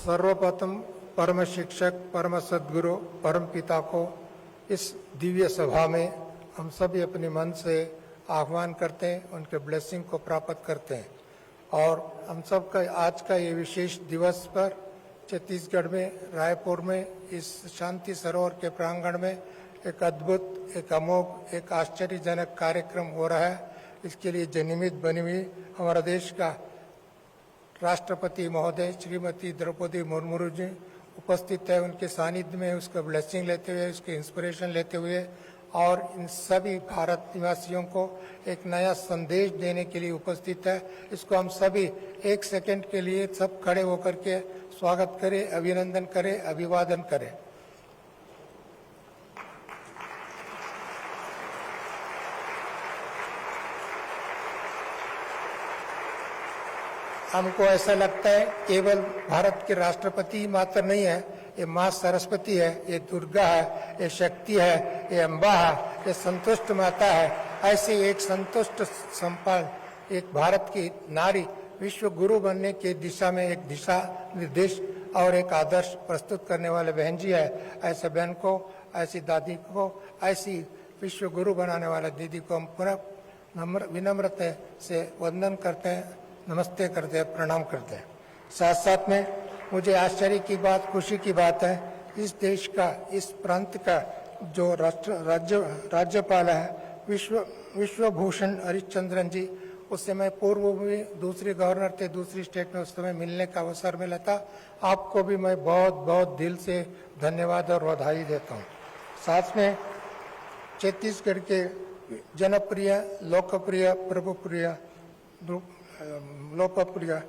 सर्वप्रथम परम शिक्षक, परम सद्गुरु, परम पिता को इस दिव्य सभा में हम सभी अपने मन से आह्वान करते हैं, उनके ब्लेसिंग को प्राप्त करते हैं। और हम सब का आज का ये विशेष दिवस पर छत्तीसगढ़ में रायपुर में इस शांति सरोवर के प्रांगण में एक अद्भुत, एक अमोघ, एक आश्चर्यजनक कार्यक्रम हो रहा है। इसके लिए जनिमित बनी हुई हमारा देश का राष्ट्रपति महोदय श्रीमती द्रौपदी मुर्मू जी उपस्थित है। उनके सानिध्य में उसका ब्लेसिंग लेते हुए, उसके इंस्पिरेशन लेते हुए और इन सभी भारत निवासियों को एक नया संदेश देने के लिए उपस्थित है। इसको हम सभी एक सेकंड के लिए सब खड़े होकर के स्वागत करें, अभिनंदन करें, अभिवादन करें। हमको ऐसा लगता है केवल भारत के राष्ट्रपति मात्र नहीं है, ये माँ सरस्वती है, ये दुर्गा है, ये शक्ति है, ये अम्बा है, ये संतुष्ट माता है। ऐसे एक संतुष्ट संपन्न एक भारत की नारी विश्व गुरु बनने की दिशा में एक दिशा निर्देश और एक आदर्श प्रस्तुत करने वाले बहन जी है। ऐसे बहन को, ऐसी दादी को, ऐसी विश्व गुरु बनाने वाले दीदी को हम पुनः विनम्रता से वंदन करते हैं, नमस्ते करते हैं, प्रणाम करते हैं। साथ साथ में मुझे आश्चर्य की बात, खुशी की बात है, इस देश का, इस प्रांत का जो राज्यपाल है विश्वभूषण हरिश्चंद्रन जी, उससे मैं पूर्व में दूसरे गवर्नर थे, दूसरी स्टेट में उस समय मिलने का अवसर मिला था। आपको भी मैं बहुत बहुत दिल से धन्यवाद और बधाई देता हूँ। साथ में छत्तीसगढ़ के जनप्रिय, लोकप्रिय, प्रभुप्रिय, लोकप्रिय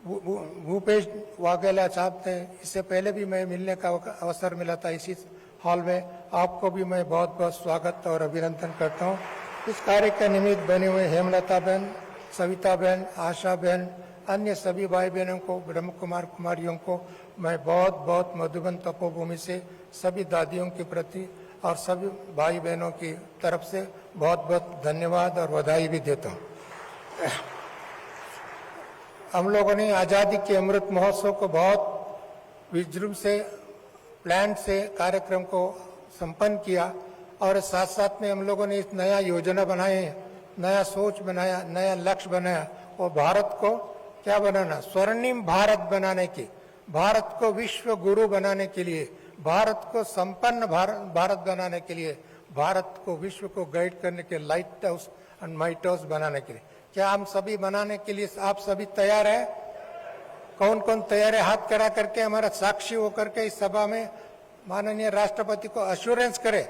भूपेश वाघेला साहब थे। इससे पहले भी मैं मिलने का अवसर मिला था इसी हॉल में। आपको भी मैं बहुत बहुत स्वागत और अभिनंदन करता हूँ। इस कार्य का निमित्त बने हुए हेमलता बहन, सविता बहन, आशा बहन, अन्य सभी भाई बहनों को, ब्रह्म कुमार कुमारियों को मैं बहुत बहुत मधुबन तपोभूमि से सभी दादियों के प्रति और सभी भाई बहनों की तरफ से बहुत बहुत धन्यवाद और बधाई भी देता हूँ। हम लोगों ने आज़ादी के अमृत महोत्सव को बहुत विजृंभ से, प्लान से कार्यक्रम को संपन्न किया और साथ साथ में हम लोगों ने इस नया योजना बनाए, नया सोच बनाया, नया लक्ष्य बनाया और भारत को क्या बनाना, स्वर्णिम भारत बनाने की, भारत को विश्व गुरु बनाने के लिए, भारत को संपन्न भारत बनाने के लिए, भारत को विश्व को गाइड करने के light house and might house बनाने के लिए। क्या हम सभी बनाने के लिए आप सभी तैयार हैं? कौन कौन तैयार है? हाथ खड़ा करके हमारा साक्षी होकर के इस सभा में माननीय राष्ट्रपति को अश्योरेंस करे,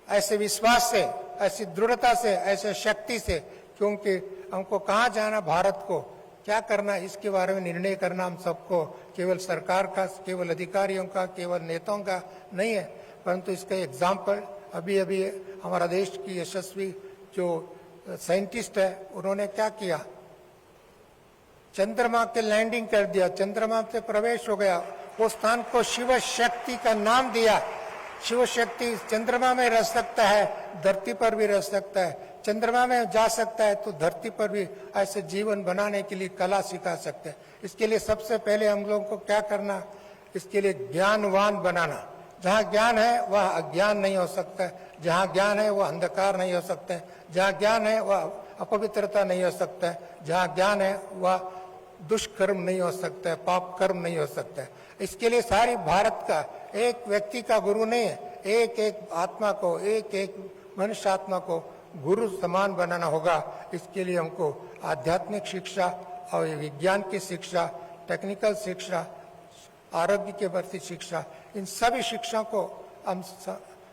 ऐसे विश्वास से, ऐसी दृढ़ता से, ऐसे शक्ति से, क्योंकि हमको कहाँ जाना, भारत को क्या करना, इसके बारे में निर्णय करना हम सबको, केवल सरकार का, केवल अधिकारियों का, केवल नेताओं का नहीं है, परंतु इसका एग्जाम्पल अभी अभी हमारा देश की यशस्वी जो साइंटिस्ट है, उन्होंने क्या किया, चंद्रमा के लैंडिंग कर दिया, चंद्रमा से प्रवेश हो गया, उस स्थान को शिव शक्ति का नाम दिया। शिव शक्ति चंद्रमा में रह सकता है, धरती पर भी रह सकता है। चंद्रमा में जा सकता है तो धरती पर भी ऐसे जीवन बनाने के लिए कला सिखा सकते हैं। इसके लिए सबसे पहले हम लोगों को क्या करना, इसके लिए ज्ञानवान बनाना। जहाँ ज्ञान है वह अज्ञान नहीं हो सकता, जहाँ ज्ञान है वह अंधकार नहीं हो सकता, जहाँ ज्ञान है वह अपवित्रता नहीं हो सकता है, जहाँ ज्ञान है वह दुष्कर्म नहीं हो सकता है, पाप कर्म नहीं हो सकता है। इसके लिए सारी भारत का एक व्यक्ति का गुरु नहीं है, एक एक आत्मा को, एक एक मनुष्य आत्मा को गुरु समान बनाना होगा। इसके लिए हमको आध्यात्मिक शिक्षा और विज्ञान की शिक्षा, टेक्निकल शिक्षा, आरोग्य के प्रति शिक्षा, इन सभी शिक्षा को हम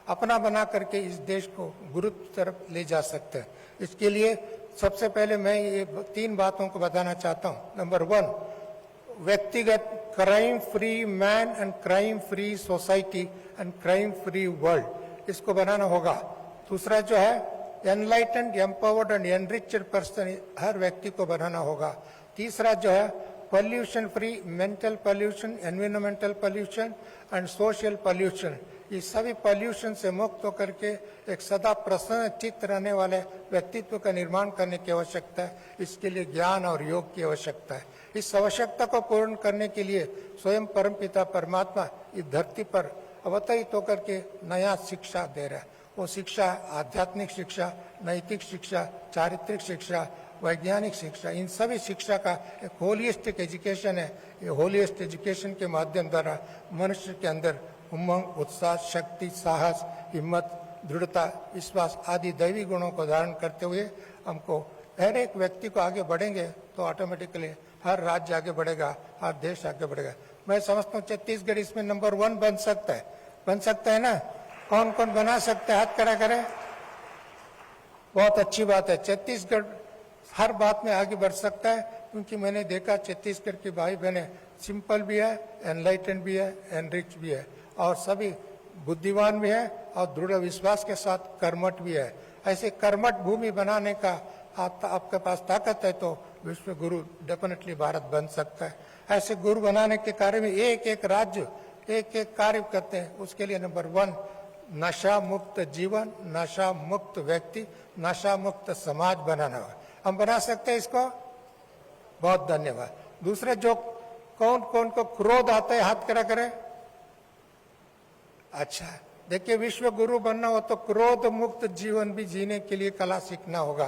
अपना बना करके इस देश को गुरु की तरफ ले जा सकते हैं। इसके लिए सबसे पहले मैं ये 3 बातों को बताना चाहता हूँ। नंबर 1, व्यक्तिगत crime free man and crime free society and crime free world, इसको बनाना होगा। दूसरा जो है enlightened, empowered and enriched person, हर व्यक्ति को बनाना होगा। तीसरा जो है pollution free, mental pollution, environmental pollution and social pollution, ये सभी पॉल्यूशन से मुक्त होकर के एक सदा प्रसन्न चित्त रहने वाले व्यक्तित्व का निर्माण करने की आवश्यकता है। इसके लिए ज्ञान और योग की आवश्यकता है। इस आवश्यकता को पूर्ण करने के लिए स्वयं परमपिता परमात्मा इस धरती पर अवतरित होकर के नया शिक्षा दे रहा है। वो शिक्षा आध्यात्मिक शिक्षा, नैतिक शिक्षा, चारित्रिक शिक्षा, वैज्ञानिक शिक्षा, इन सभी शिक्षा का एक होलिस्टिक एजुकेशन है। ये होलिस्टिक एजुकेशन के माध्यम द्वारा मनुष्य के अंदर उमंग, उत्साह, शक्ति, साहस, हिम्मत, दृढ़ता, विश्वास आदि दैवी गुणों को धारण करते हुए हमको हर एक व्यक्ति को आगे बढ़ेंगे तो ऑटोमेटिकली हर राज्य आगे बढ़ेगा, हर देश आगे बढ़ेगा। मैं समझता हूँ छत्तीसगढ़ इसमें नंबर 1 बन सकता है ना? कौन कौन बना सकता है? हाथ खड़ा करें। बहुत अच्छी बात है। छत्तीसगढ़ हर बात में आगे बढ़ सकता है, क्योंकि मैंने देखा छत्तीसगढ़ के भाई बहने सिंपल भी है, एनलाइटन भी है, एनरिच भी है, और सभी बुद्धिमान भी है और दृढ़ विश्वास के साथ कर्मठ भी है। ऐसे कर्मठ भूमि बनाने का आपके पास ताकत है तो विश्व गुरु डेफिनेटली भारत बन सकता है। ऐसे गुरु बनाने के कार्य में एक एक राज्य एक एक कार्य करते हैं। उसके लिए नंबर 1 नशा मुक्त जीवन, नशा मुक्त व्यक्ति, नशा मुक्त समाज बनाना है। हम बना सकते हैं इसको। बहुत धन्यवाद। दूसरे जो कौन कौन को क्रोध आता है हाथ खड़ा करें। अच्छा, देखिए विश्व गुरु बनना हो तो क्रोध मुक्त जीवन भी जीने के लिए कला सीखना होगा।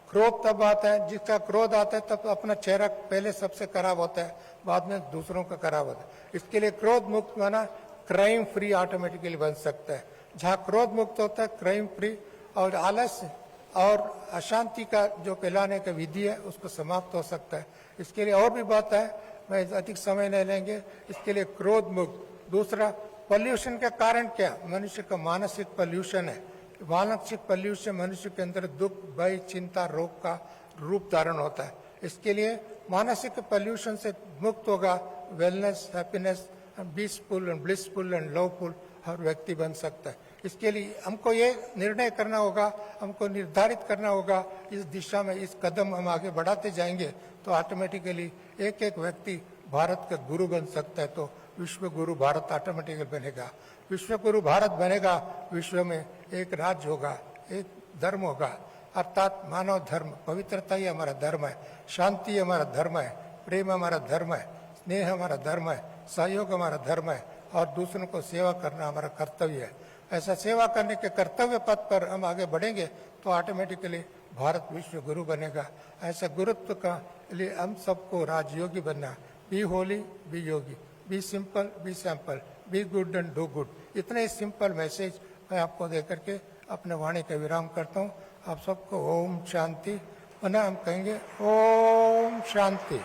क्रोध तब आता है, जिसका क्रोध आता है तब अपना चेहरा पहले सबसे खराब होता है, बाद में दूसरों का खराब होता है। इसके लिए क्रोध मुक्त बना, क्राइम फ्री ऑटोमेटिकली बन सकता है। जहाँ क्रोध मुक्त होता है, क्राइम फ्री और आलस्य और अशांति का जो फैलाने का विधि है उसको समाप्त हो सकता है। इसके लिए और भी बात है, मैं अधिक समय नहीं लेंगे। इसके लिए क्रोध मुक्त। दूसरा, पॉल्यूशन का कारण क्या? मनुष्य का मानसिक पॉल्यूशन है। मानसिक पॉल्यूशन मनुष्य के अंदर दुख, भय, चिंता, रोग का रूप धारण होता है। इसके लिए मानसिक पॉल्यूशन से मुक्त होगा, wellness, happiness, peaceful and blissful and loveful हर व्यक्ति बन सकता है। इसके लिए हमको ये निर्णय करना होगा, हमको निर्धारित करना होगा, इस दिशा में इस कदम हम आगे बढ़ाते जाएंगे तो ऑटोमेटिकली एक एक व्यक्ति भारत का गुरु बन सकता है। तो विश्व गुरु भारत ऑटोमेटिकली बनेगा। विश्व गुरु भारत बनेगा, विश्व में एक राज्य होगा, एक धर्म होगा, अर्थात मानव धर्म। पवित्रता ही हमारा धर्म है, शांति हमारा धर्म है, प्रेम हमारा धर्म है, स्नेह हमारा धर्म है, सहयोग हमारा धर्म है और दूसरों को सेवा करना हमारा कर्तव्य है। ऐसा सेवा करने के कर्तव्य पथ पर हम आगे बढ़ेंगे तो ऑटोमेटिकली भारत विश्व गुरु बनेगा। ऐसा गुरुत्व का लिए हम सबको राजयोगी बनना। Be holy, be yogi, be simple, be sample, be good and do good. इतने सिंपल मैसेज मैं आपको देकर के अपने वाणी का विराम करता हूँ। आप सबको ओम शांति। पुनः हम कहेंगे ओम शांति,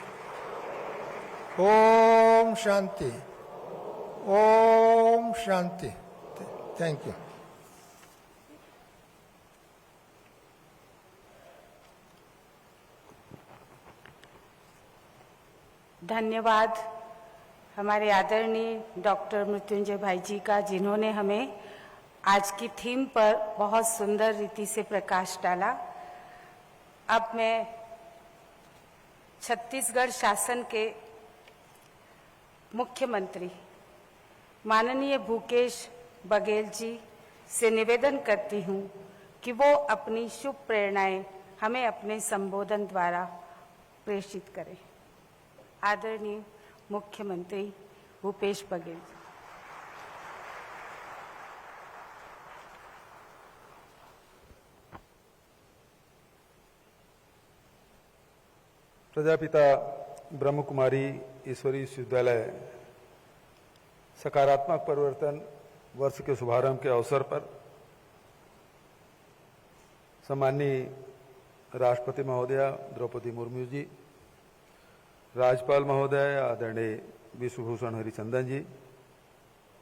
ओम शांति, ओम शांति। Thank you. धन्यवाद हमारे आदरणीय डॉक्टर मृत्युंजय भाई जी का, जिन्होंने हमें आज की थीम पर बहुत सुंदर रीति से प्रकाश डाला। अब मैं छत्तीसगढ़ शासन के मुख्यमंत्री माननीय भूपेश बघेल जी से निवेदन करती हूँ कि वो अपनी शुभ प्रेरणाएं हमें अपने संबोधन द्वारा प्रेषित करें। आदरणीय मुख्यमंत्री भूपेश बघेल जी। प्रजापिता ब्रह्म कुमारी ईश्वरीय विश्वविद्यालय सकारात्मक परिवर्तन वर्ष के शुभारंभ के अवसर पर सम्माननीय राष्ट्रपति महोदया द्रौपदी मुर्मू जी, राज्यपाल महोदय आदरणीय विश्वभूषण हरिचंदन जी,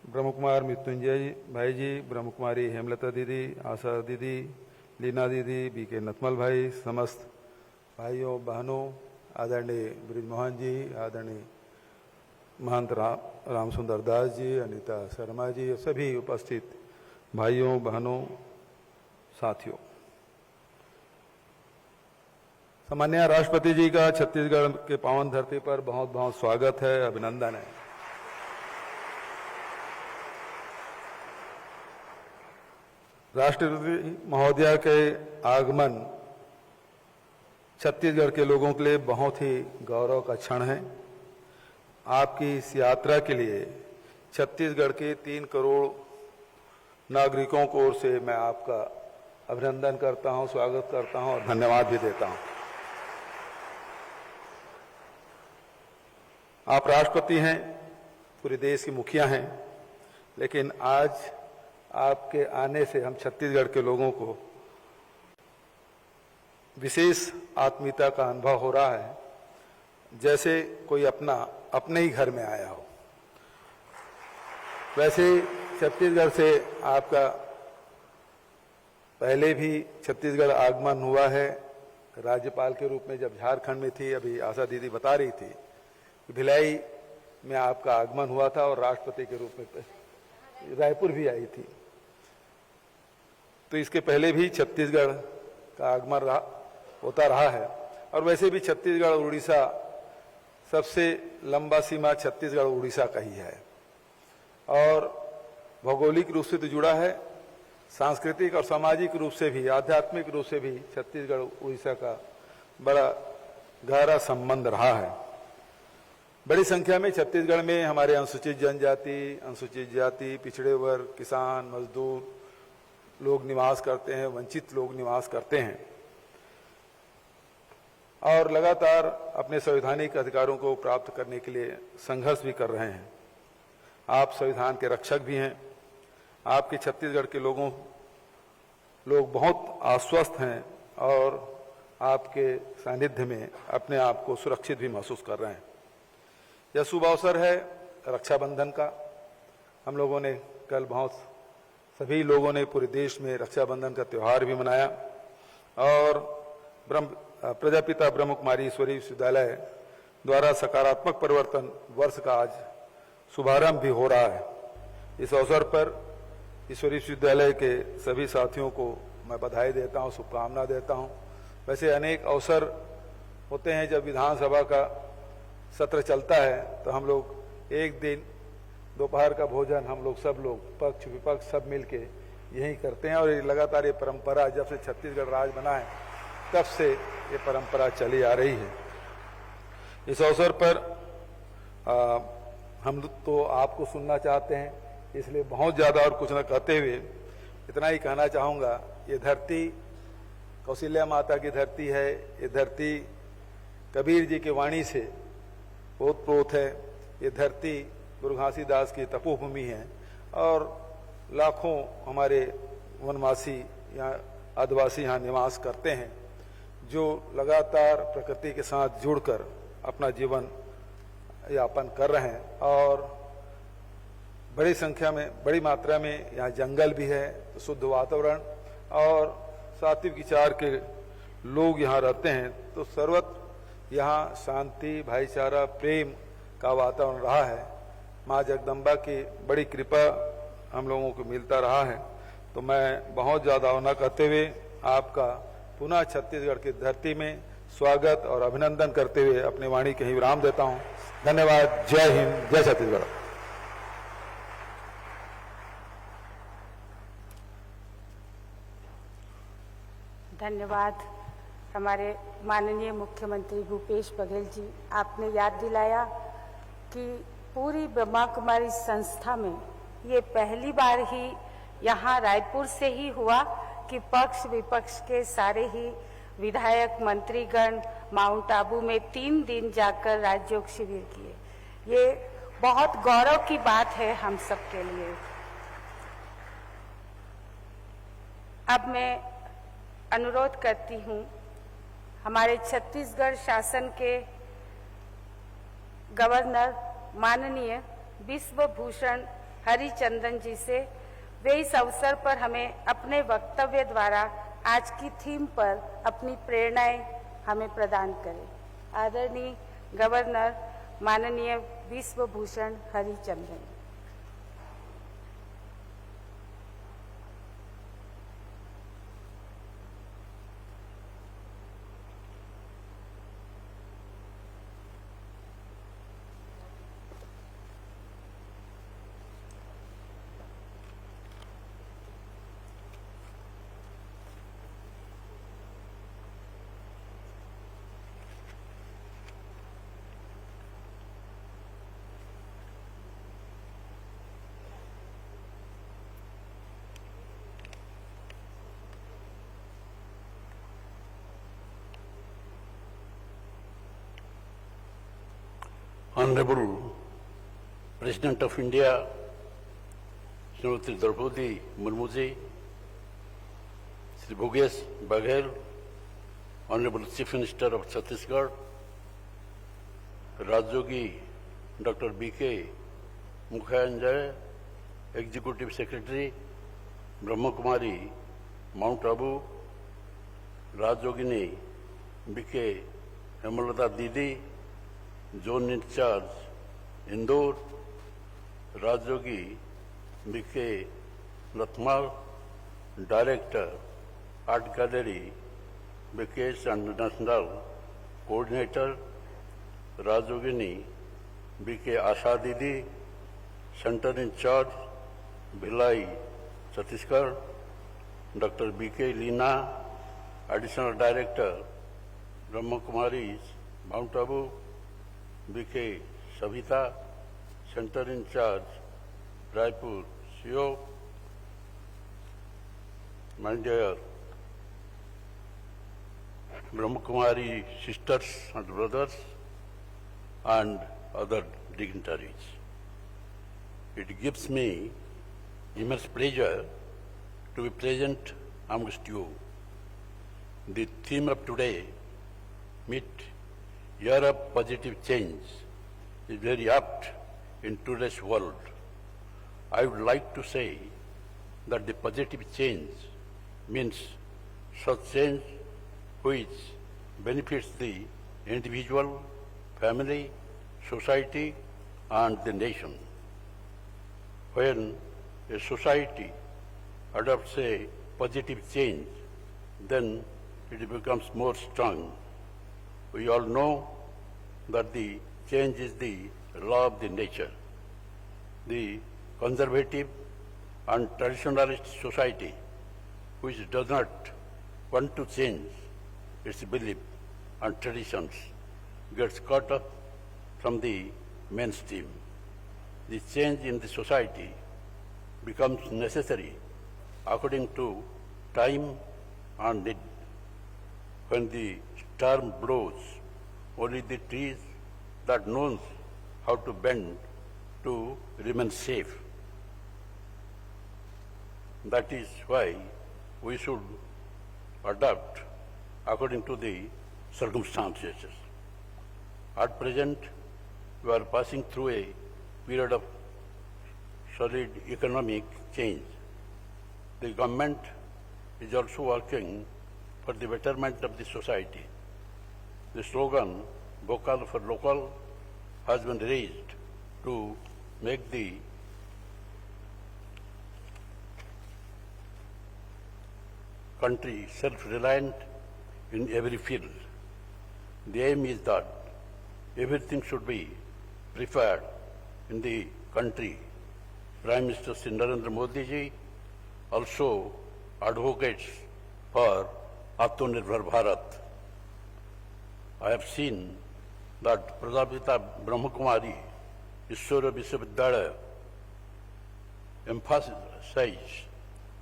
ब्रह्म कुमार मृत्युंजय भाई जी, ब्रह्म कुमारी हेमलता दीदी, आशा दीदी, लीना दीदी, बीके नथमल भाई, समस्त भाइयों बहनों, आदरणीय ब्रिजमोहन जी, आदरणीय महंत राम सुंदर दास जी, अनीता शर्मा जी, सभी उपस्थित भाइयों बहनों साथियों, सम्माननीय राष्ट्रपति जी का छत्तीसगढ़ के पावन धरती पर बहुत बहुत स्वागत है, अभिनंदन है। राष्ट्रपति महोदया के आगमन छत्तीसगढ़ के लोगों के लिए बहुत ही गौरव का क्षण है। आपकी इस यात्रा के लिए छत्तीसगढ़ के 3 करोड़ नागरिकों की ओर से मैं आपका अभिनंदन करता हूं, स्वागत करता हूं और धन्यवाद भी देता हूं। आप राष्ट्रपति हैं, पूरे देश के मुखिया हैं, लेकिन आज आपके आने से हम छत्तीसगढ़ के लोगों को विशेष आत्मीयता का अनुभव हो रहा है, जैसे कोई अपने ही घर में आया हो। वैसे छत्तीसगढ़ से आपका पहले भी छत्तीसगढ़ आगमन हुआ है, राज्यपाल के रूप में जब झारखंड में थी। अभी आशा दीदी बता रही थी कि भिलाई में आपका आगमन हुआ था और राष्ट्रपति के रूप में रायपुर भी आई थी। तो इसके पहले भी छत्तीसगढ़ का आगमन होता रहा है। और वैसे भी छत्तीसगढ़ उड़ीसा, सबसे लंबा सीमा छत्तीसगढ़ उड़ीसा का ही है और भौगोलिक रूप से तो जुड़ा है, सांस्कृतिक और सामाजिक रूप से भी, आध्यात्मिक रूप से भी छत्तीसगढ़ उड़ीसा का बड़ा गहरा संबंध रहा है। बड़ी संख्या में छत्तीसगढ़ में हमारे अनुसूचित जनजाति, अनुसूचित जाति, पिछड़े वर्ग, किसान, मजदूर लोग निवास करते हैं, वंचित लोग निवास करते हैं और लगातार अपने संवैधानिक अधिकारों को प्राप्त करने के लिए संघर्ष भी कर रहे हैं। आप संविधान के रक्षक भी हैं। आपके छत्तीसगढ़ के लोग बहुत आश्वस्त हैं और आपके सानिध्य में अपने आप को सुरक्षित भी महसूस कर रहे हैं। यह शुभ अवसर है रक्षाबंधन का। हम लोगों ने कल सभी लोगों ने पूरे देश में रक्षाबंधन का त्यौहार भी मनाया और प्रजापिता ब्रह्म कुमारी ईश्वरीय विश्वविद्यालय द्वारा सकारात्मक परिवर्तन वर्ष का आज शुभारंभ भी हो रहा है। इस अवसर पर ईश्वरीय विश्वविद्यालय के सभी साथियों को मैं बधाई देता हूं, शुभकामना देता हूं। वैसे अनेक अवसर होते हैं जब विधानसभा का सत्र चलता है तो हम लोग एक दिन दोपहर का भोजन हम लोग सब लोग पक्ष विपक्ष सब मिलके यही करते हैं और लगातार ये परंपरा जब से छत्तीसगढ़ राज्य बना है तब से ये परंपरा चली आ रही है। इस अवसर पर हम तो आपको सुनना चाहते हैं, इसलिए बहुत ज्यादा और कुछ न कहते हुए इतना ही कहना चाहूंगा। ये धरती कौशल्या माता की धरती है। ये धरती कबीर जी की वाणी से ओतप्रोत है। ये धरती गुरु घासीदास की तपोभूमि है और लाखों हमारे वनवासी यहाँ आदिवासी यहाँ निवास करते हैं, जो लगातार प्रकृति के साथ जुड़कर अपना जीवन यापन कर रहे हैं और बड़ी संख्या में, बड़ी मात्रा में यहाँ जंगल भी है, शुद्ध वातावरण और सात्विक विचार के लोग यहाँ रहते हैं। तो सर्वत्र यहाँ शांति, भाईचारा, प्रेम का वातावरण रहा है। माँ जगदम्बा की बड़ी कृपा हम लोगों को मिलता रहा है। तो मैं बहुत ज्यादा न कहते हुए आपका पुनः छत्तीसगढ़ की धरती में स्वागत और अभिनंदन करते हुए अपनी वाणी के ही विराम देता हूं। धन्यवाद। जय हिंद, जय छत्तीसगढ़। धन्यवाद हमारे माननीय मुख्यमंत्री भूपेश बघेल जी। आपने याद दिलाया कि पूरी ब्रह्मा कुमारी संस्था में ये पहली बार ही यहाँ रायपुर से ही हुआ कि पक्ष विपक्ष के सारे ही विधायक मंत्रीगण माउंट आबू में 3 दिन जाकर राजयोग शिविर किए। ये बहुत गौरव की बात है हम सब के लिए। अब मैं अनुरोध करती हूँ हमारे छत्तीसगढ़ शासन के गवर्नर माननीय विश्वभूषण हरिचंदन जी से वे इस अवसर पर हमें अपने वक्तव्य द्वारा आज की थीम पर अपनी प्रेरणाएं हमें प्रदान करें। आदरणीय गवर्नर माननीय Vishwabhushan Harichandan. Honorable President of India, Srimati Draupadi Murmu ji, Sri Bhupesh Baghel, Honorable Chief Minister of Chhattisgarh, Rajyogi Dr. B.K. Mukherjee, Executive Secretary, Brahma Kumari, Mount Abu, Rajyogini B.K. Hemalata Didi, Zone in Charge, Indore, Rajyogi B.K. Latmal, Director, Art Gallery, Vikesh and National Coordinator, Rajyogini B.K. Asha Didi, Center in Charge, Bhilai, Chhattisgarh, Dr. B.K. Leena, Additional Director, Brahma Kumaris, Mount Abu, B.K. Savita, Center in Charge, Raipur, CO, my dear Brahma Kumari sisters and brothers, and other dignitaries. It gives me immense pleasure to be present amongst you. The theme of today, Meet Year of Positive Change, is very apt in today's world. I would like to say that the positive change means such change which benefits the individual, family, society, and the nation. When a society adopts a positive change, then it becomes more strong. We all know that the change is the law of the nature. The conservative and traditionalist society, which does not want to change its belief and traditions, gets caught up from the mainstream. The change in the society becomes necessary according to time and need. When the storm blows, only the trees that knows how to bend to remain safe. That is why we should adapt according to the circumstances. At present, we are passing through a period of solid economic change. The government is also working for the betterment of the society. The slogan, Vocal for Local, has been raised to make the country self-reliant in every field. The aim is that everything should be preferred in the country. Prime Minister Sri Narendra Modi ji also advocates for Atmanirbhar Bharat. I have seen that Prajapita Brahmakumari Ishwara Vishwavidyalaya emphasizes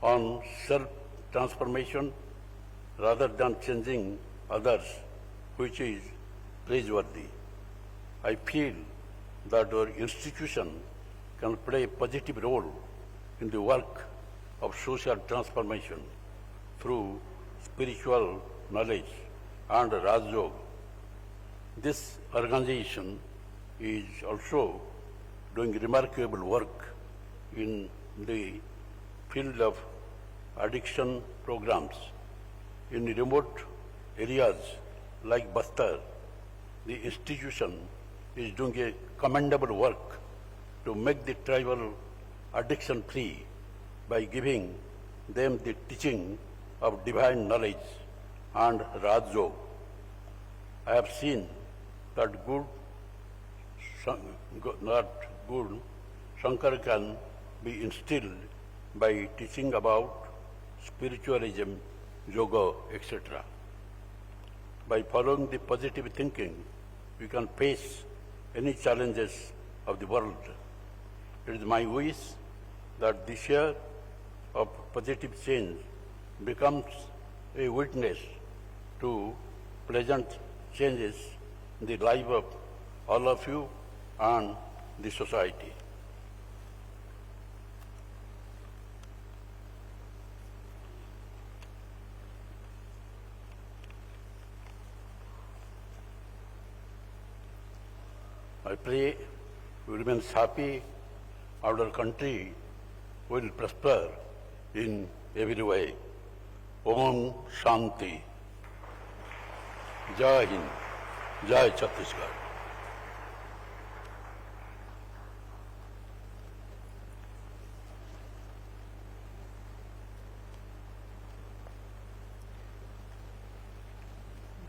on self-transformation rather than changing others, which is praiseworthy. I feel that our institution can play a positive role in the work of social transformation through spiritual knowledge and Raj Yoga. This organization is also doing remarkable work in the field of addiction programs. In remote areas like Bastar, the institution is doing a commendable work to make the tribal addiction free by giving them the teaching of divine knowledge and Raj Yoga. I have seen that Shankar can be instilled by teaching about spiritualism, yoga, etc. By following the positive thinking, we can face any challenges of the world. It is my wish that this year of positive change becomes a witness to pleasant changes in the life of all of you and the society. I pray we remain happy, our country will prosper in every way. Om Shanti. Jai Hind. Jai Chhattisgarh.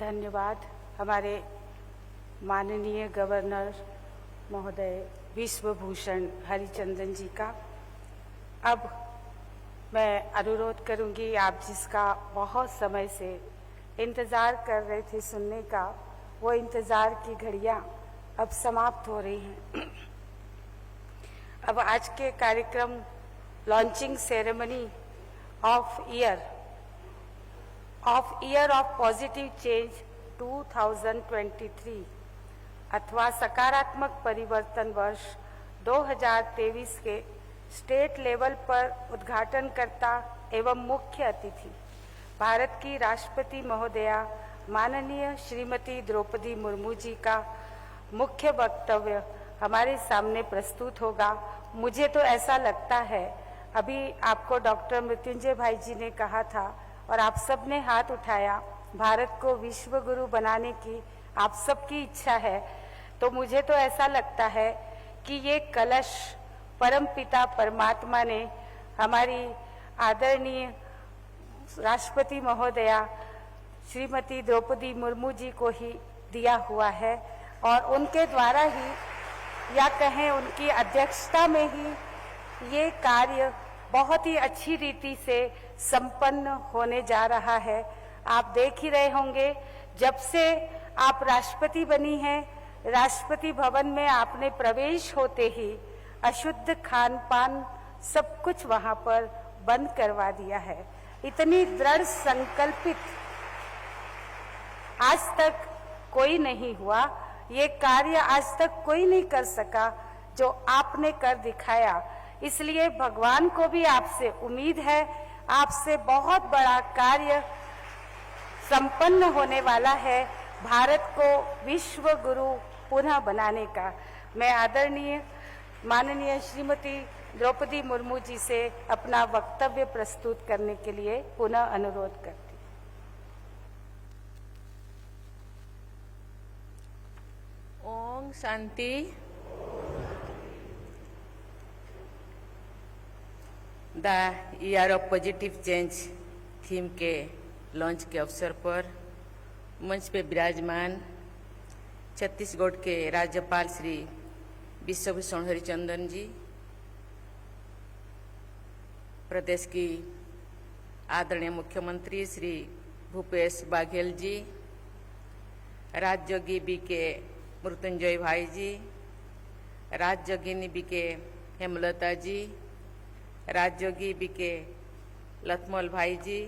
धन्यवाद हमारे माननीय governor महोदय विश्वभूषण हरिचंदन जी का। अब मैं अनुरोध करूंगी, आप जिसका बहुत समय से इंतज़ार कर रहे थे सुनने का, वो इंतज़ार की घड़ियां अब समाप्त हो रही हैं। अब आज के कार्यक्रम launching ceremony of year of positive change 2023 अथवा सकारात्मक परिवर्तन वर्ष 2023 के स्टेट लेवल पर उद्घाटनकर्ता एवं मुख्य अतिथि भारत की राष्ट्रपति महोदया माननीय श्रीमती द्रौपदी मुर्मू जी का मुख्य वक्तव्य हमारे सामने प्रस्तुत होगा। मुझे तो ऐसा लगता है, अभी आपको डॉक्टर मृत्युंजय भाई जी ने कहा था और आप सब ने हाथ उठाया, भारत को विश्व गुरु बनाने की आप सबकी इच्छा है, तो मुझे तो ऐसा लगता है कि ये कलश परमपिता परमात्मा ने हमारी आदरणीय राष्ट्रपति महोदया श्रीमती द्रौपदी मुर्मू जी को ही दिया हुआ है और उनके द्वारा ही या कहें उनकी अध्यक्षता में ही ये कार्य बहुत ही अच्छी रीति से संपन्न होने जा रहा है। आप देख ही रहे होंगे, जब से आप राष्ट्रपति बनी हैं, राष्ट्रपति भवन में आपने प्रवेश होते ही अशुद्ध खान पान सब कुछ वहां पर बंद करवा दिया है। इतनी दृढ़ संकल्पित आज तक कोई नहीं हुआ, ये कार्य आज तक कोई नहीं कर सका जो आपने कर दिखाया। इसलिए भगवान को भी आपसे उम्मीद है, आपसे बहुत बड़ा कार्य संपन्न होने वाला है, भारत को विश्व गुरु पुनः बनाने का। मैं आदरणीय माननीय श्रीमती द्रौपदी मुर्मू जी से अपना वक्तव्य प्रस्तुत करने के लिए पुनः अनुरोध करती हूँ। ओम शांति। The year of positive change theme के लॉन्च के अवसर पर मंच पे विराजमान छत्तीसगढ़ के राज्यपाल श्री विश्वभूषण हरिचंदन जी, प्रदेश की आदरणीय मुख्यमंत्री श्री भूपेश बाघेल जी, राज्योगी बी के मृत्युंजय भाई जी, राज्योगिनी बी के हेमलता जी, राज्योगी बी के लथमल भाई जी,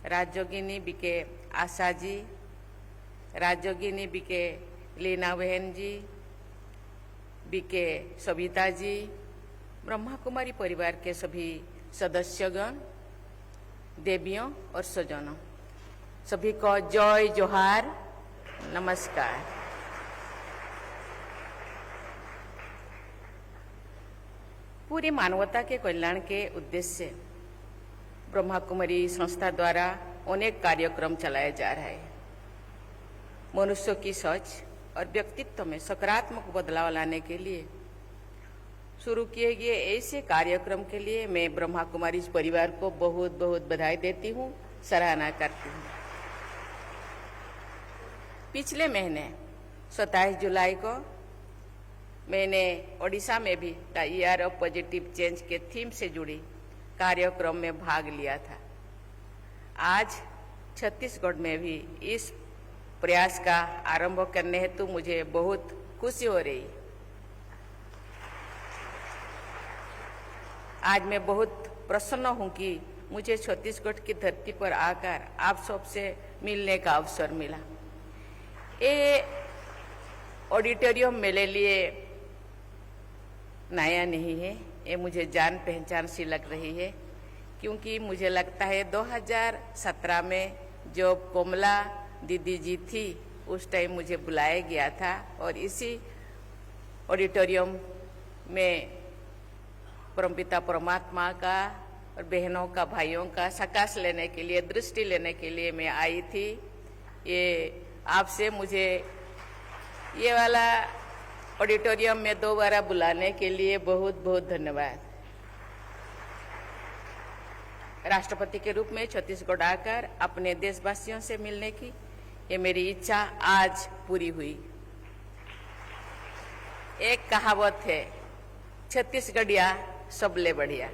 राज्योगिनी बी के आशा जी, राज्योगिनी बी के लीना बहन जी, बी के सविता जी, ब्रह्मा कुमारी परिवार के सभी सदस्यगण, देवियों और स्वजनों, सभी को जय जोहार, नमस्कार। पूरी मानवता के कल्याण के उद्देश्य से ब्रह्मा कुमारी संस्था द्वारा अनेक कार्यक्रम चलाया जा रहा है। मनुष्यों की सोच और व्यक्तित्व में सकारात्मक बदलाव लाने के लिए शुरू किए गए ऐसे कार्यक्रम के लिए मैं ब्रह्मा कुमारी परिवार को बहुत बहुत बधाई देती हूँ, सराहना करती हूँ। पिछले महीने 27 जुलाई को मैंने ओडिशा में भी the year of positive change के थीम से जुड़ी कार्यक्रम में भाग लिया था। आज छत्तीसगढ़ में भी इस प्रयास का आरंभ करने हेतु मुझे बहुत खुशी हो रही। आज मैं बहुत प्रसन्न हूं कि मुझे छत्तीसगढ़ की धरती पर आकर आप सबसे मिलने का अवसर मिला। ये ऑडिटोरियम मेरे लिए नया नहीं है, ये मुझे जान पहचान सी लग रही है, क्योंकि मुझे लगता है 2017 में जो कोमला दीदी जी थी उस टाइम मुझे बुलाया गया था और इसी ऑडिटोरियम में परमपिता परमात्मा का और बहनों का, भाइयों का सकाश लेने के लिए, दृष्टि लेने के लिए मैं आई थी। ये आपसे मुझे ये वाला ऑडिटोरियम में दोबारा बुलाने के लिए बहुत बहुत धन्यवाद। राष्ट्रपति के रूप में छत्तीसगढ़ आकर अपने देशवासियों से मिलने की ये मेरी इच्छा आज पूरी हुई। एक कहावत है, छत्तीसगढ़िया सबले बढ़िया।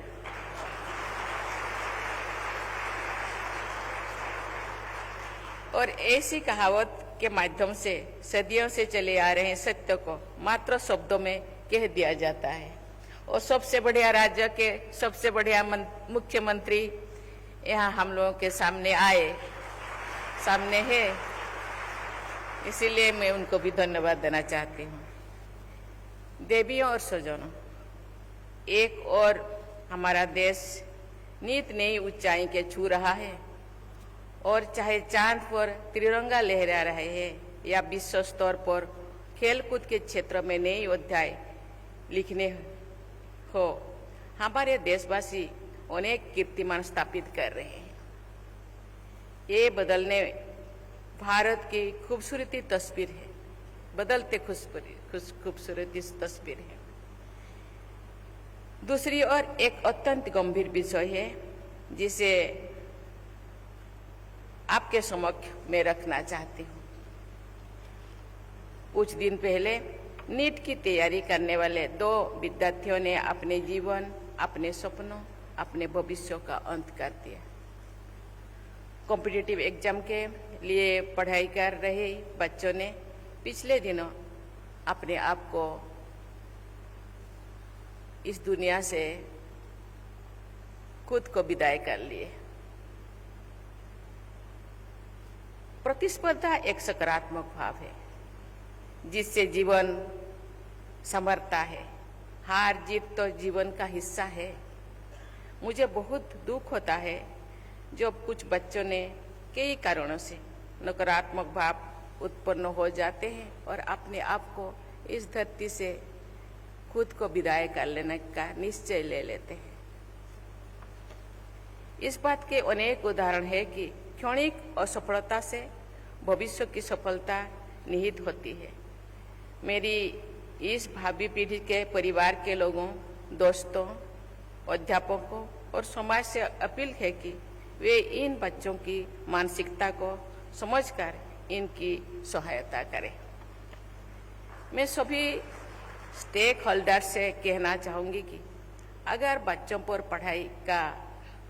और ऐसी कहावत के माध्यम से सदियों से चले आ रहे सत्य को मात्र शब्दों में कह दिया जाता है। और सबसे बढ़िया राज्य के सबसे बढ़िया मुख्यमंत्री यहाँ हम लोगों के सामने है, इसीलिए मैं उनको भी धन्यवाद देना चाहती हूँ। देवियों और स्वजनों, एक और हमारा देश नित नई ऊंचाई के छू रहा है और चाहे चांद पर तिरंगा लहरा रहे हैं या विश्व स्तर पर खेलकूद के क्षेत्र में नई अध्याय लिखने हो, हमारे देशवासी अनेक कीर्तिमान स्थापित कर रहे हैं। ये बदलने भारत की खूबसूरती तस्वीर है, बदलते खूबसूरती तस्वीर है। दूसरी ओर एक अत्यंत गंभीर विषय है जिसे आपके समक्ष मैं रखना चाहती हूँ। कुछ दिन पहले नीट की तैयारी करने वाले 2 विद्यार्थियों ने अपने जीवन, अपने सपनों, अपने भविष्य का अंत कर दिया। कॉम्पिटिटिव एग्जाम के लिए पढ़ाई कर रहे बच्चों ने पिछले दिनों अपने आप को इस दुनिया से खुद को विदाई कर लिए। प्रतिस्पर्धा एक सकारात्मक भाव है जिससे जीवन संवरता है। हार जीत तो जीवन का हिस्सा है। मुझे बहुत दुख होता है जब कुछ बच्चों ने कई कारणों से नकारात्मक भाव उत्पन्न हो जाते हैं और अपने आप को इस धरती से खुद को विदाई कर लेने का निश्चय ले लेते हैं। इस बात के अनेक उदाहरण है कि क्षणिक असफलता से भविष्य की सफलता निहित होती है। मेरी इस भावी पीढ़ी के परिवार के लोगों, दोस्तों, अध्यापकों और समाज से अपील है कि वे इन बच्चों की मानसिकता को समझकर इनकी सहायता करें। मैं सभी स्टेक होल्डर से कहना चाहूँगी कि अगर बच्चों पर पढ़ाई का,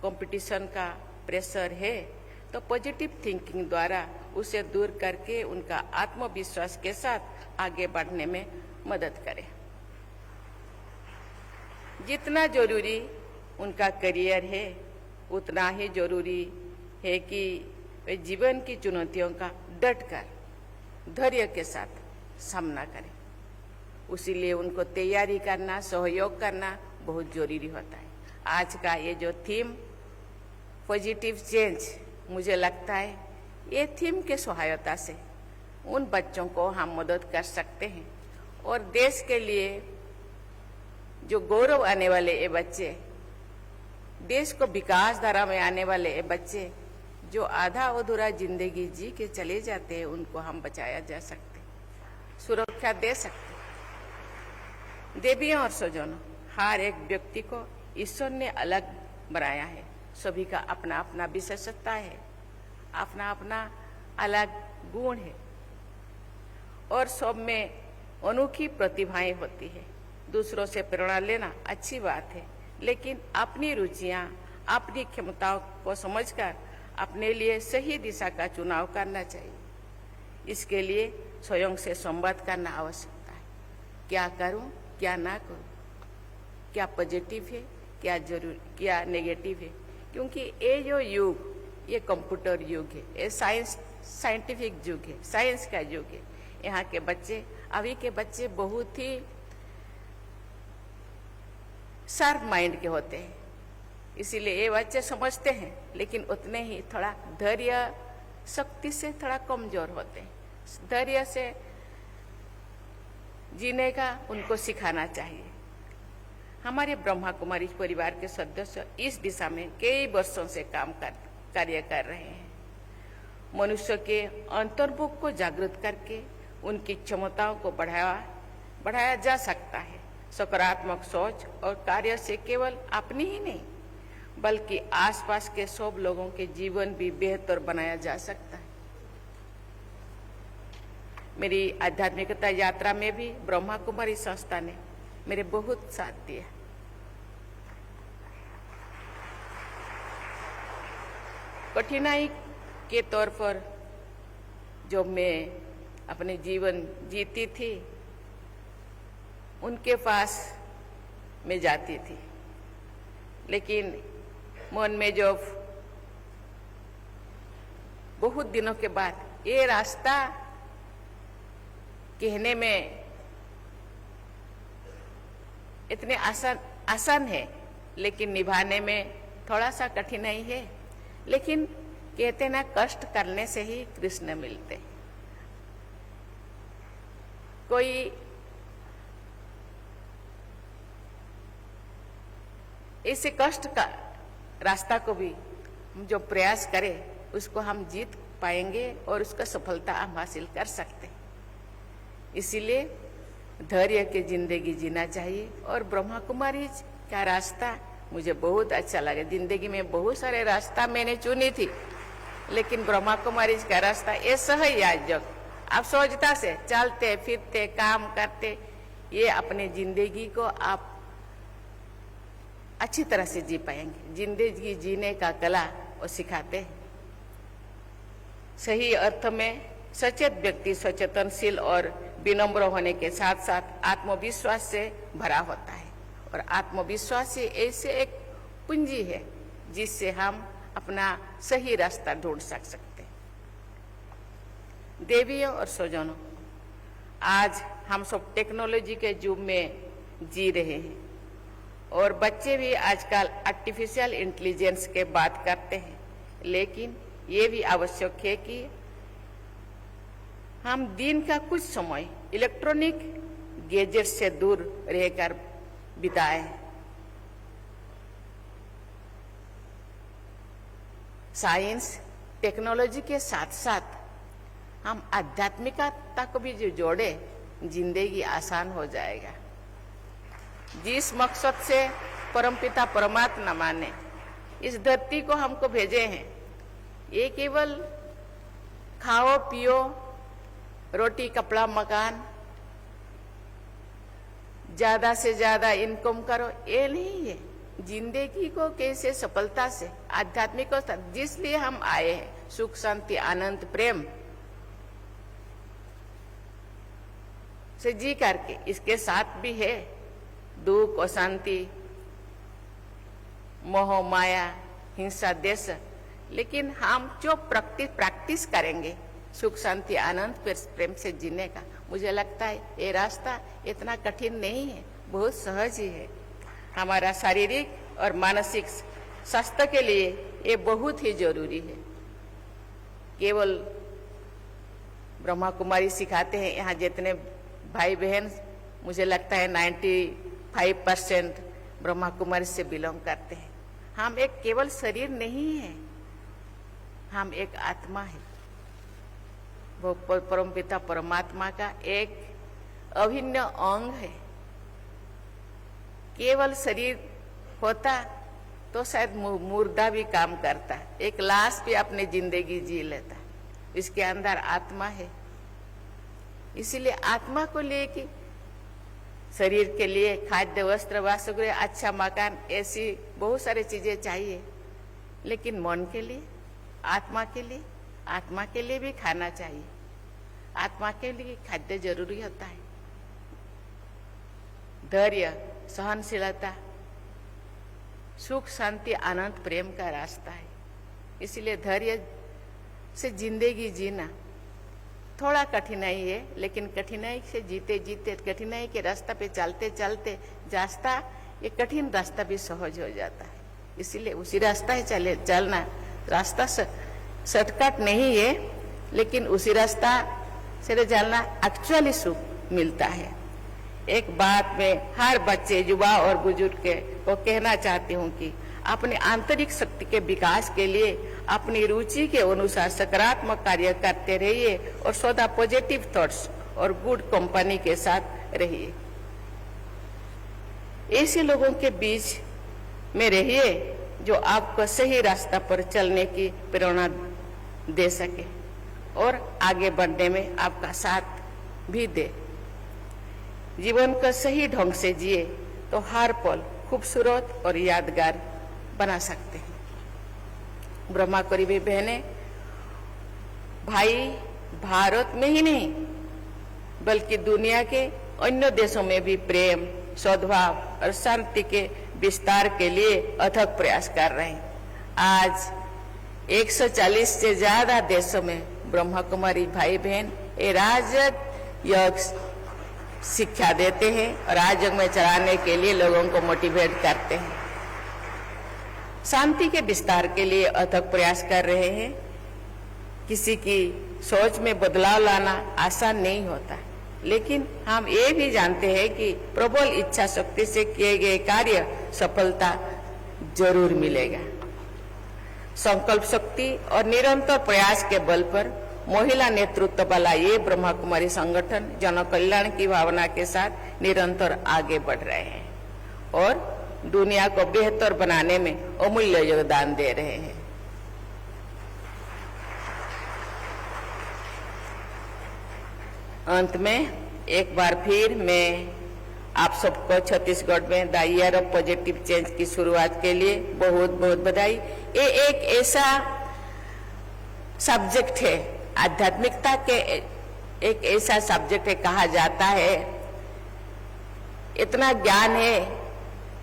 कंपटीशन का प्रेशर है तो पॉजिटिव थिंकिंग द्वारा उसे दूर करके उनका आत्मविश्वास के साथ आगे बढ़ने में मदद करें। जितना जरूरी उनका करियर है उतना ही जरूरी है कि वे जीवन की चुनौतियों का डटकर धैर्य के साथ सामना करें। उसीलिए उनको तैयारी करना, सहयोग करना बहुत जरूरी होता है। आज का ये जो थीम पॉजिटिव चेंज, मुझे लगता है ये थीम के सहायता से उन बच्चों को हम मदद कर सकते हैं और देश के लिए जो गौरव आने वाले ये बच्चे, देश को विकास धारा में आने वाले ये बच्चे जो आधा अधूरा जिंदगी जी के चले जाते हैं, उनको हम बचाया जा सकते, सुरक्षा दे सकते। देवियों और स्वजनों, हर एक व्यक्ति को ईश्वर ने अलग बनाया है। सभी का अपना अपना विशेषता है, अपना अपना अलग गुण है और सब में अनोखी प्रतिभाएं होती है। दूसरों से प्रेरणा लेना अच्छी बात है, लेकिन अपनी रुचियां, अपनी क्षमताओं को समझकर अपने लिए सही दिशा का चुनाव करना चाहिए। इसके लिए स्वयं से संवाद करना आवश्यकता है। क्या करूं, क्या ना करूं, क्या पॉजिटिव है, क्या जरूर, क्या नेगेटिव है। क्योंकि ये जो युग, ये कंप्यूटर युग है, ये साइंटिफिक युग है, साइंस का युग है। यहाँ के बच्चे, अभी के बच्चे बहुत ही शार्प माइंड के होते हैं, इसीलिए ये बच्चे समझते हैं, लेकिन उतने ही थोड़ा धैर्य शक्ति से थोड़ा कमजोर होते हैं। धैर्य से जीने का उनको सिखाना चाहिए। हमारे ब्रह्मा कुमारी परिवार के सदस्य इस दिशा में कई वर्षों से कार्य कर रहे हैं। मनुष्य के अंतर्मुख को जागृत करके उनकी क्षमताओं को बढ़ाया जा सकता है। सकारात्मक सोच और कार्य से केवल अपनी ही नहीं बल्कि आसपास के सब लोगों के जीवन भी बेहतर बनाया जा सकता है। मेरी आध्यात्मिकता यात्रा में भी ब्रह्मा कुमारी संस्था ने मेरे बहुत साथ दिया। कठिनाई के तौर पर जो मैं अपने जीवन जीती थी, उनके पास मैं जाती थी, लेकिन मन में जब बहुत दिनों के बाद ये रास्ता कहने में इतने आसान है, लेकिन निभाने में थोड़ा सा कठिनाई है। लेकिन कहते ना, कष्ट करने से ही कृष्ण मिलते। कोई ऐसे कष्ट का रास्ता को भी हम जो प्रयास करें उसको हम जीत पाएंगे और उसका सफलता हम हासिल कर सकते हैं। इसीलिए धैर्य की जिंदगी जीना चाहिए। और ब्रह्मा कुमारी का रास्ता मुझे बहुत अच्छा लगा। जिंदगी में बहुत सारे रास्ता मैंने चुनी थी, लेकिन ब्रह्मा कुमारी का रास्ता ऐसा है आज जब आप सोचता से चलते फिरते काम करते, ये अपने जिंदगी को आप अच्छी तरह से जी पाएंगे। जिंदगी जीने का कला वो सिखाते हैं। सही अर्थ में सचेत व्यक्ति सचेतनशील और विनम्र होने के साथ साथ आत्मविश्वास से भरा होता है। और आत्मविश्वास ही ऐसे एक पूंजी है जिससे हम अपना सही रास्ता ढूंढ सकते हैं। देवियों और स्वजनों, आज हम सब टेक्नोलॉजी के युग में जी रहे हैं और बच्चे भी आजकल आर्टिफिशियल इंटेलिजेंस के बात करते हैं, लेकिन ये भी आवश्यक है कि हम दिन का कुछ समय इलेक्ट्रॉनिक गैजेट से दूर रहकर बिताएं। साइंस टेक्नोलॉजी के साथ साथ हम आध्यात्मिकता को भी जो जोड़े, जिंदगी आसान हो जाएगा। जिस मकसद से परमपिता परमात्मा ने इस धरती को हमको भेजे हैं, ये केवल खाओ पियो रोटी कपड़ा मकान ज्यादा से ज्यादा इनकम करो, ये नहीं है। जिंदगी को कैसे सफलता से आध्यात्मिक जिसलिए हम आए हैं, सुख शांति आनंद प्रेम से जी करके, इसके साथ भी है दुख अशांति मोह माया हिंसा देश, लेकिन हम जो प्रैक्टिस करेंगे सुख शांति आनंद प्रेम से जीने का, मुझे लगता है ये रास्ता इतना कठिन नहीं है, बहुत सहज ही है। हमारा शारीरिक और मानसिक स्वास्थ्य के लिए ये बहुत ही जरूरी है। केवल ब्रह्मा कुमारी सिखाते हैं, यहाँ जितने भाई बहन मुझे लगता है 95% ब्रह्मा कुमारी से बिलोंग करते हैं। हम एक केवल शरीर नहीं है, हम एक आत्मा है। वो परमपिता परमात्मा का एक अभिन्न अंग है। केवल शरीर होता तो शायद मुर्दा भी काम करता, एक लाश भी अपनी जिंदगी जी लेता। इसके अंदर आत्मा है, इसीलिए आत्मा को लेके शरीर के लिए खाद्य वस्त्र वासगृह अच्छा मकान ऐसी बहुत सारी चीजें चाहिए, लेकिन मन के लिए आत्मा के लिए भी खाना चाहिए, आत्मा के लिए खाद्य जरूरी होता है। धैर्य सहनशीलता सुख शांति आनंद प्रेम का रास्ता है। इसलिए धैर्य से जिंदगी जीना थोड़ा कठिनाई है, लेकिन कठिनाई से जीते जीते, कठिनाई के रास्ता पे चलते चलते रास्ता, ये कठिन रास्ता भी सहज हो जाता है। इसीलिए उसी रास्ता ही चलना। रास्ता शॉर्टकट नहीं है, लेकिन उसी रास्ता से चलना एक्चुअली सुख मिलता है। एक बात में हर बच्चे, युवा और बुजुर्ग को कहना चाहती हूँ कि अपने आंतरिक शक्ति के विकास के लिए अपनी रुचि के अनुसार सकारात्मक कार्य करते रहिए और सदा पॉजिटिव थॉट्स और गुड कंपनी के साथ रहिए। ऐसे लोगों के बीच में रहिए जो आपको सही रास्ता पर चलने की प्रेरणा दे सके और आगे बढ़ने में आपका साथ भी दे। जीवन को सही ढंग से जिए तो हर पल खूबसूरत और यादगार बना सकते हैं। ब्रह्मा कुमारी बहनें, भाई भारत में ही नहीं बल्कि दुनिया के अन्य देशों में भी प्रेम, सद्भाव और शांति के विस्तार के लिए अथक प्रयास कर रहे हैं। आज 140 से ज्यादा देशों में ब्रह्मा कुमारी भाई बहन ये राजयोग शिक्षा देते हैं और राजयोग में चलाने के लिए लोगों को मोटिवेट करते हैं। शांति के विस्तार के लिए अथक प्रयास कर रहे हैं। किसी की सोच में बदलाव लाना आसान नहीं होता, लेकिन हम ये भी जानते हैं कि प्रबल इच्छा शक्ति से किए गए कार्य सफलता जरूर मिलेगा। संकल्प शक्ति और निरंतर प्रयास के बल पर महिला नेतृत्व वाला ये ब्रह्मा कुमारी संगठन जन कल्याण की भावना के साथ निरंतर आगे बढ़ रहे हैं और दुनिया को बेहतर बनाने में अमूल्य योगदान दे रहे हैं। अंत में एक बार फिर मैं आप सबको छत्तीसगढ़ में the year of positive change की शुरुआत के लिए बहुत बहुत बधाई। ये एक ऐसा सब्जेक्ट है, आध्यात्मिकता के एक ऐसा सब्जेक्ट है, कहा जाता है इतना ज्ञान है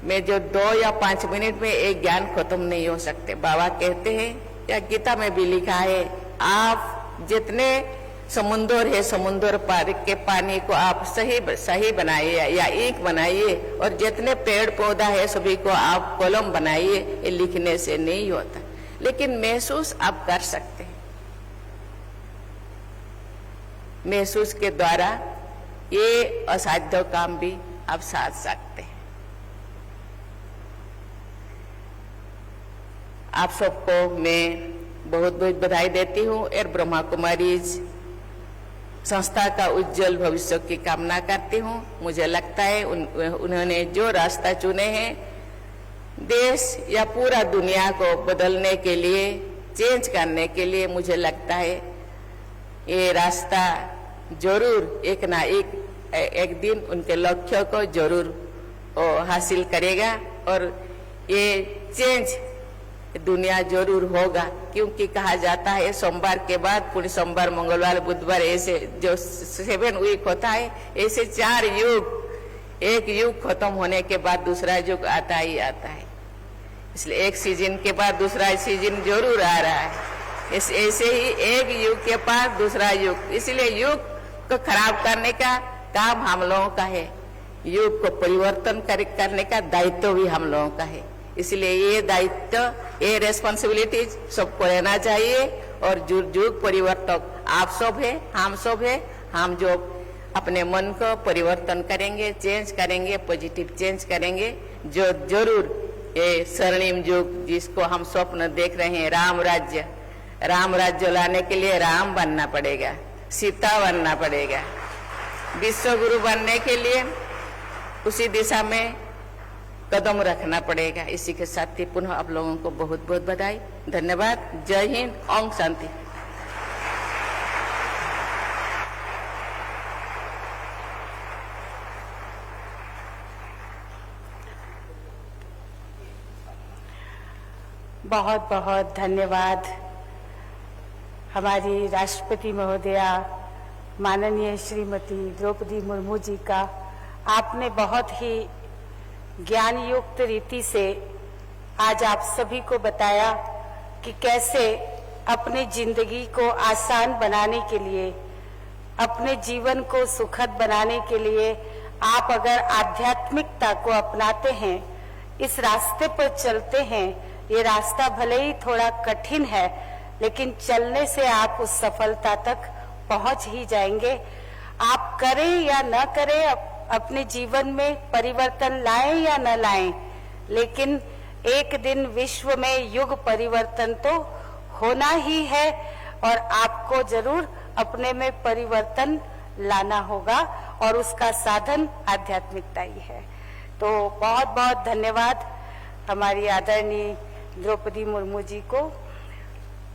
मैं जो 2 या 5 मिनट में एक ज्ञान खत्म नहीं हो सकते। बाबा कहते हैं, या गीता में भी लिखा है, आप जितने समुंदर है समुंदर पार के पानी को आप सही बनाइए या ईंट बनाइए और जितने पेड़ पौधा है सभी को आप कलम बनाइए। ये लिखने से नहीं होता, लेकिन महसूस आप कर सकते हैं। महसूस के द्वारा ये असाध्य काम भी आप साध सकते हैं। आप सबको मैं बहुत बहुत बधाई देती हूँ और ब्रह्मा कुमारी संस्था का उज्जवल भविष्य की कामना करती हूँ। मुझे लगता है उन्होंने जो रास्ता चुने हैं देश या पूरा दुनिया को बदलने के लिए, चेंज करने के लिए, मुझे लगता है ये रास्ता जरूर एक ना एक दिन उनके लक्ष्य को जरूर हासिल करेगा और ये चेंज दुनिया जरूर होगा। क्योंकि कहा जाता है सोमवार के बाद पुण्य सोमवार, मंगलवार, बुधवार, ऐसे जो 7 वीक होता है, ऐसे 4 युग, एक युग खत्म होने के बाद दूसरा युग आता ही आता है। इसलिए एक सीजन के बाद दूसरा सीजन जरूर आ रहा है। ऐसे ही एक युग के बाद दूसरा युग, इसलिए युग को खराब करने का काम हम लोगों का है, युग को परिवर्तन करने का दायित्व भी हम लोगों का है। इसलिए ये दायित्व, ये रेस्पॉन्सिबिलिटीज सबको लेना चाहिए और युग परिवर्तक आप सब है, हम सब है। हम जो अपने मन को परिवर्तन करेंगे, चेंज करेंगे, पॉजिटिव चेंज करेंगे, जो जरूर ये स्वर्णिम युग जिसको हम स्वप्न देख रहे हैं, राम राज्य लाने के लिए राम बनना पड़ेगा, सीता बनना पड़ेगा। विश्व गुरु बनने के लिए उसी दिशा में कदम रखना पड़ेगा। इसी के साथ ही पुनः आप लोगों को बहुत बहुत बधाई, धन्यवाद। जय हिंद, ओम शांति। बहुत बहुत धन्यवाद हमारी राष्ट्रपति महोदया माननीय श्रीमती द्रौपदी मुर्मू जी का। आपने बहुत ही ज्ञान युक्त रीति से आज आप सभी को बताया कि कैसे अपनी जिंदगी को आसान बनाने के लिए अपने जीवन को सुखद बनाने के लिए आप अगर आध्यात्मिकता को अपनाते हैं, इस रास्ते पर चलते हैं, ये रास्ता भले ही थोड़ा कठिन है, लेकिन चलने से आप उस सफलता तक पहुंच ही जाएंगे। आप करें या न करें, अपने जीवन में परिवर्तन लाएं या न लाएं, लेकिन एक दिन विश्व में युग परिवर्तन तो होना ही है और आपको जरूर अपने में परिवर्तन लाना होगा और उसका साधन आध्यात्मिकता ही है। तो बहुत बहुत धन्यवाद हमारी आदरणीय द्रौपदी मुर्मू जी को।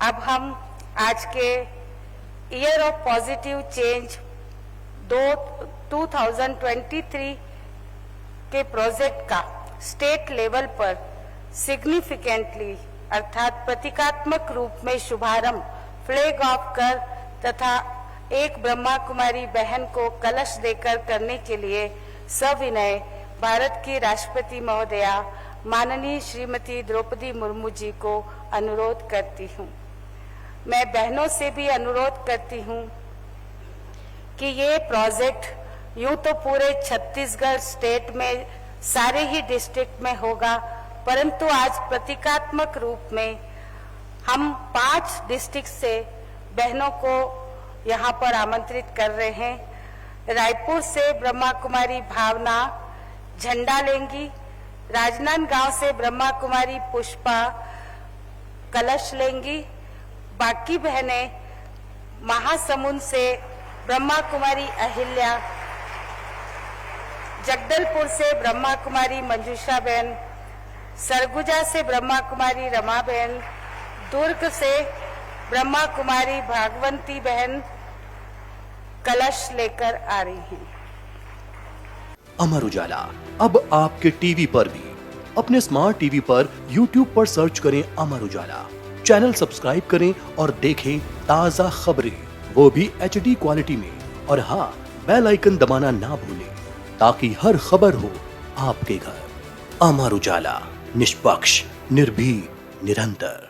अब हम आज के ईयर ऑफ पॉजिटिव चेंज 2023 के प्रोजेक्ट का स्टेट लेवल पर सिग्निफिकेंटली अर्थात प्रतीकात्मक रूप में शुभारंभ फ्लैग ऑफ कर तथा एक ब्रह्मा कुमारी बहन को कलश देकर करने के लिए सविनय भारत की राष्ट्रपति महोदया माननीय श्रीमती द्रौपदी मुर्मू जी को अनुरोध करती हूँ। मैं बहनों से भी अनुरोध करती हूँ कि ये प्रोजेक्ट यूं तो पूरे छत्तीसगढ़ स्टेट में सारे ही डिस्ट्रिक्ट में होगा, परंतु आज प्रतीकात्मक रूप में हम 5 डिस्ट्रिक्ट से बहनों को यहाँ पर आमंत्रित कर रहे हैं। रायपुर से ब्रह्मा कुमारी भावना झंडा लेंगी, राजनांदगांव से ब्रह्मा कुमारी पुष्पा कलश लेंगी, बाकी बहनें महासमुंद से ब्रह्मा कुमारी अहिल्या, जगदलपुर से ब्रह्मा कुमारी मंजूषा बहन, सरगुजा से ब्रह्मा कुमारी रमा बहन, दुर्ग से ब्रह्मा कुमारी भागवंती बहन कलश लेकर आ रही हैं। अमर उजाला अब आपके टीवी पर भी। अपने स्मार्ट टीवी पर YouTube पर सर्च करें अमर उजाला, चैनल सब्सक्राइब करें और देखें ताजा खबरें, वो भी HD क्वालिटी में। और हाँ, बेल आइकन दबाना ना भूलें ताकि हर खबर हो आपके घर। अमर उजाला, निष्पक्ष, निर्भीक, निरंतर।